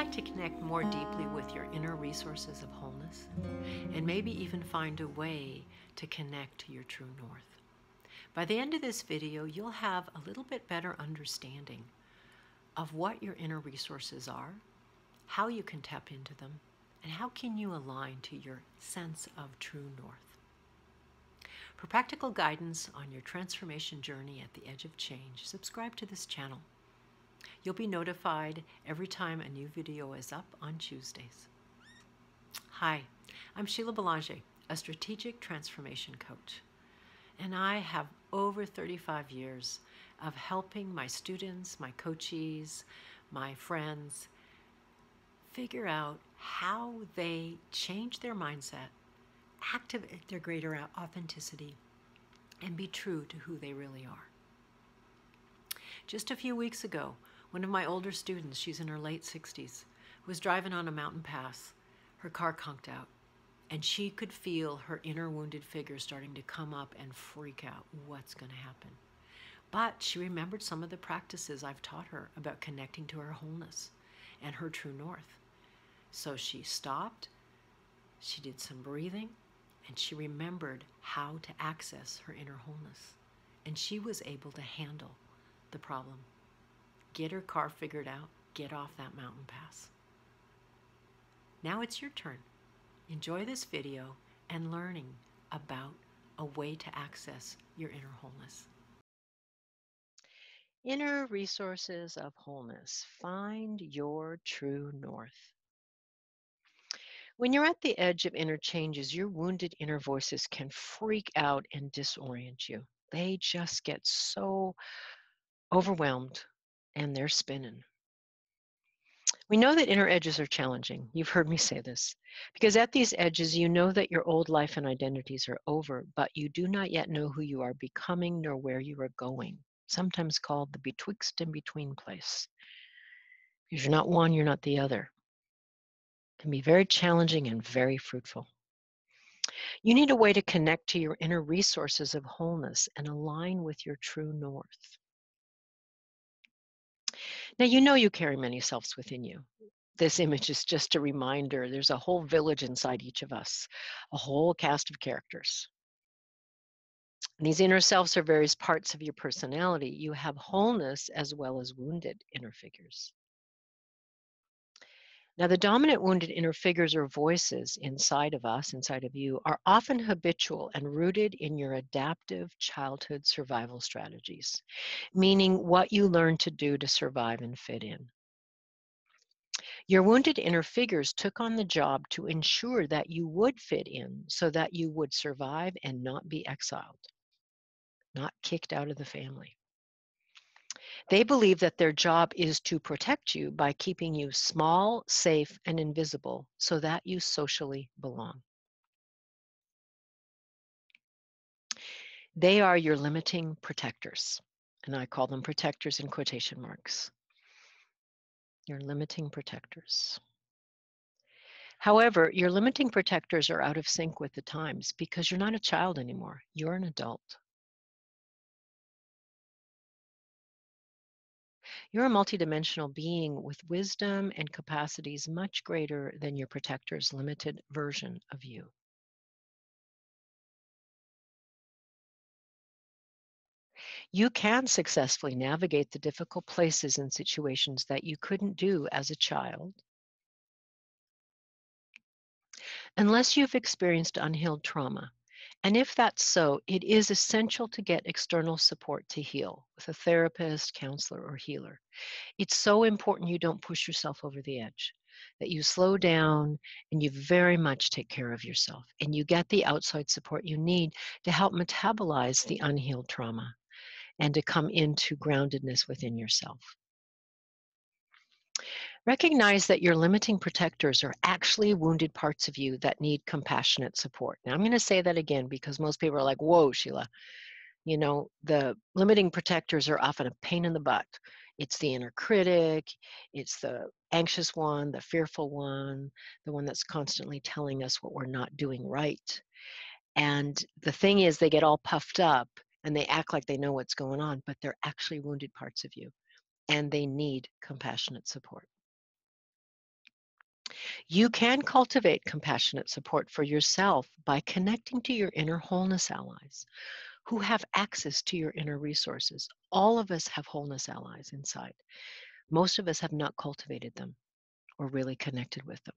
like to connect more deeply with your inner resources of wholeness and maybe even find a way to connect to your true north. By the end of this video, you'll have a little bit better understanding of what your inner resources are, how you can tap into them, and how can you align to your sense of true north. For practical guidance on your transformation journey at the edge of change, subscribe to this channel. You'll be notified every time a new video is up on Tuesdays. Hi, I'm Sheila Belanger, a strategic transformation coach, and I have over 35 years of helping my students, my coachees, my friends figure out how they change their mindset, activate their greater authenticity, and be true to who they really are. Just a few weeks ago, one of my older students, she's in her late 60s, was driving on a mountain pass. Her car conked out, and she could feel her inner wounded figure starting to come up and freak out. What's going to happen? But she remembered some of the practices I've taught her about connecting to her wholeness and her true north. So she stopped, she did some breathing, and she remembered how to access her inner wholeness. And she was able to handle the problem, get her car figured out, get off that mountain pass. Now it's your turn. Enjoy this video and learning about a way to access your inner wholeness. Inner resources of wholeness. Find your true north. When you're at the edge of inner changes, your wounded inner voices can freak out and disorient you. They just get so overwhelmed and they're spinning. We know that inner edges are challenging. You've heard me say this. Because at these edges, you know that your old life and identities are over, but you do not yet know who you are becoming nor where you are going, sometimes called the betwixt and between place. Because you're not one, you're not the other. It can be very challenging and very fruitful. You need a way to connect to your inner resources of wholeness and align with your true north. Now, you know you carry many selves within you. This image is just a reminder. There's a whole village inside each of us, a whole cast of characters. And these inner selves are various parts of your personality. You have wholeness as well as wounded inner figures. Now, the dominant wounded inner figures or voices inside of us, inside of you, are often habitual and rooted in your adaptive childhood survival strategies, meaning what you learned to do to survive and fit in. Your wounded inner figures took on the job to ensure that you would fit in so that you would survive and not be exiled, not kicked out of the family. They believe that their job is to protect you by keeping you small, safe, and invisible so that you socially belong. They are your limiting protectors, and I call them protectors in quotation marks. Your limiting protectors. However, your limiting protectors are out of sync with the times because you're not a child anymore. You're an adult. You're a multidimensional being with wisdom and capacities much greater than your protector's limited version of you. You can successfully navigate the difficult places and situations that you couldn't do as a child unless you've experienced unhealed trauma. And if that's so, it is essential to get external support to heal with a therapist, counselor, or healer. It's so important you don't push yourself over the edge, that you slow down and you very much take care of yourself and you get the outside support you need to help metabolize the unhealed trauma and to come into groundedness within yourself. Recognize that your limiting protectors are actually wounded parts of you that need compassionate support. Now, I'm going to say that again because most people are like, whoa, Sheila. You know, the limiting protectors are often a pain in the butt. It's the inner critic, it's the anxious one, the fearful one, the one that's constantly telling us what we're not doing right. And the thing is, they get all puffed up and they act like they know what's going on, but they're actually wounded parts of you and they need compassionate support. You can cultivate compassionate support for yourself by connecting to your inner wholeness allies who have access to your inner resources. All of us have wholeness allies inside. Most of us have not cultivated them or really connected with them.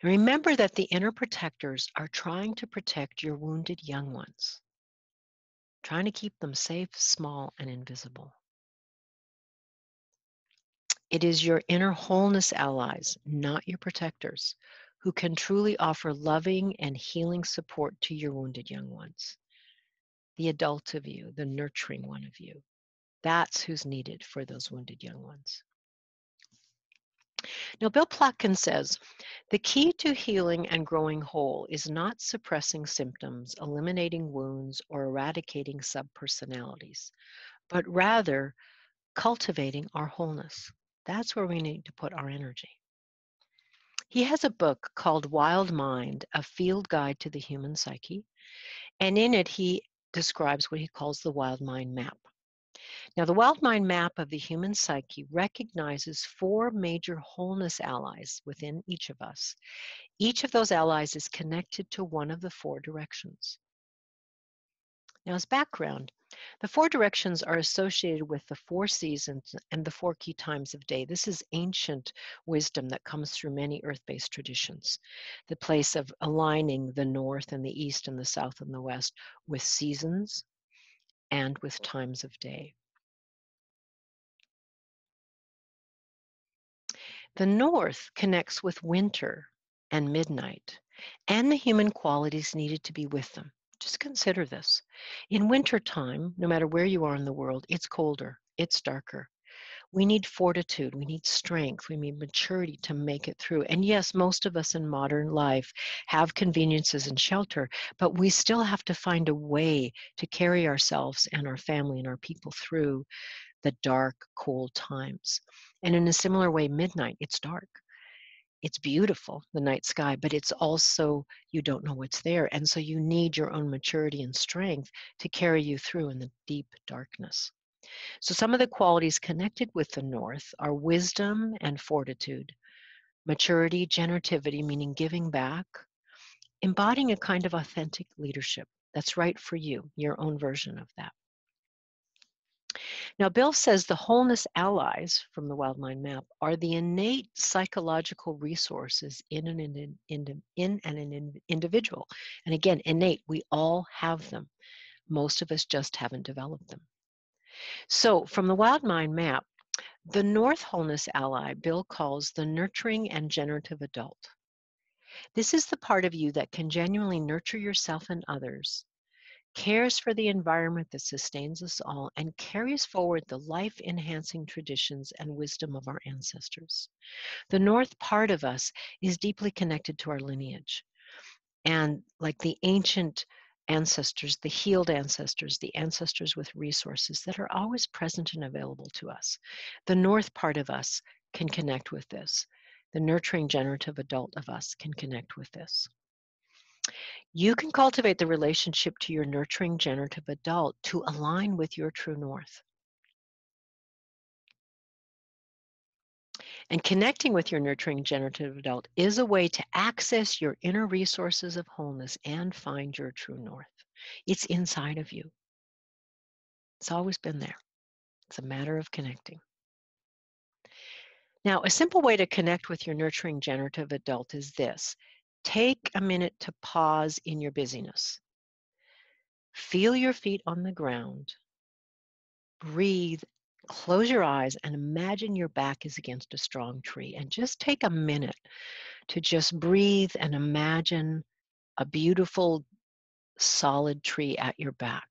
And remember that the inner protectors are trying to protect your wounded young ones, trying to keep them safe, small, and invisible. It is your inner wholeness allies, not your protectors, who can truly offer loving and healing support to your wounded young ones. The adult of you, the nurturing one of you. That's who's needed for those wounded young ones. Now, Bill Plotkin says, the key to healing and growing whole is not suppressing symptoms, eliminating wounds, or eradicating subpersonalities, but rather cultivating our wholeness. That's where we need to put our energy. He has a book called Wild Mind, A Field Guide to the Human Psyche, and in it he describes what he calls the Wild Mind Map. Now, the Wild Mind Map of the human psyche recognizes four major wholeness allies within each of us. Each of those allies is connected to one of the four directions. Now, as background, the four directions are associated with the four seasons and the four key times of day. This is ancient wisdom that comes through many earth-based traditions. The place of aligning the north and the east and the south and the west with seasons and with times of day. The north connects with winter and midnight and the human qualities needed to be with them. Just consider this. In wintertime, no matter where you are in the world, it's colder, it's darker. We need fortitude, we need strength, we need maturity to make it through. And yes, most of us in modern life have conveniences and shelter, but we still have to find a way to carry ourselves and our family and our people through the dark, cold times. And in a similar way, midnight, it's dark. It's beautiful, the night sky, but it's also, you don't know what's there. And so you need your own maturity and strength to carry you through in the deep darkness. So some of the qualities connected with the north are wisdom and fortitude, maturity, generativity, meaning giving back, embodying a kind of authentic leadership that's right for you, your own version of that. Now, Bill says the wholeness allies from the Wild Mind Map are the innate psychological resources in an individual. And again, innate, we all have them. Most of us just haven't developed them. So from the Wild Mind Map, the North Wholeness ally, Bill calls the nurturing and generative adult. This is the part of you that can genuinely nurture yourself and others, cares for the environment that sustains us all, and carries forward the life-enhancing traditions and wisdom of our ancestors. The North part of us is deeply connected to our lineage. And like the ancient ancestors, the healed ancestors, the ancestors with resources that are always present and available to us, the North part of us can connect with this. The nurturing, generative adult of us can connect with this. You can cultivate the relationship to your nurturing generative adult to align with your true north. And connecting with your nurturing generative adult is a way to access your inner resources of wholeness and find your true north. It's inside of you. It's always been there. It's a matter of connecting. Now, a simple way to connect with your nurturing generative adult is this. Take a minute to pause in your busyness. Feel your feet on the ground. Breathe, close your eyes, and imagine your back is against a strong tree. And just take a minute to just breathe and imagine a beautiful, solid tree at your back.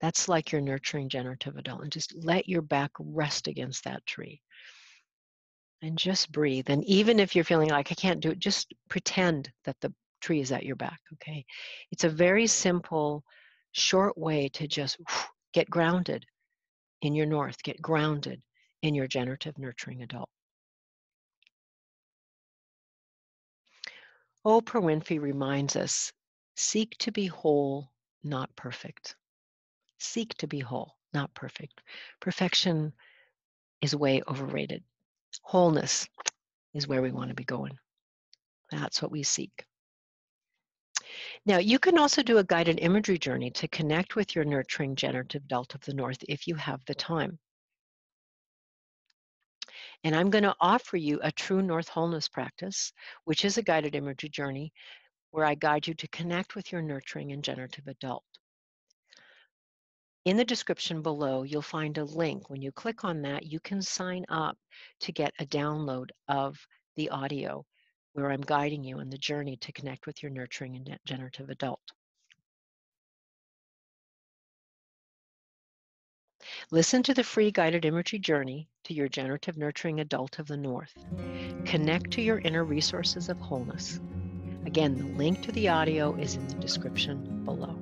That's like your nurturing generative adult. And just let your back rest against that tree. And just breathe. And even if you're feeling like I can't do it, just pretend that the tree is at your back, okay? It's a very simple, short way to just get grounded in your north, get grounded in your generative nurturing adult. Oprah Winfrey reminds us, seek to be whole, not perfect. Seek to be whole, not perfect. Perfection is way overrated. Wholeness, is where we want to be going. That's what we seek. Now, you can also do a guided imagery journey to connect with your nurturing generative adult of the North if you have the time. And I'm going to offer you a true North wholeness practice, which is a guided imagery journey where I guide you to connect with your nurturing and generative adult. In the description below, you'll find a link. When you click on that, you can sign up to get a download of the audio where I'm guiding you on the journey to connect with your nurturing and generative adult. Listen to the free guided imagery journey to your generative nurturing adult of the North. Connect to your inner resources of wholeness. Again, the link to the audio is in the description below.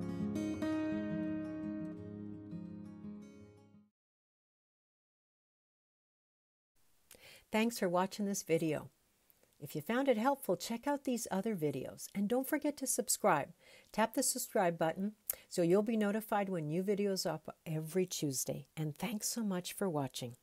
Thanks for watching this video. If you found it helpful, check out these other videos. And don't forget to subscribe. Tap the subscribe button so you'll be notified when new videos are up every Tuesday. And thanks so much for watching.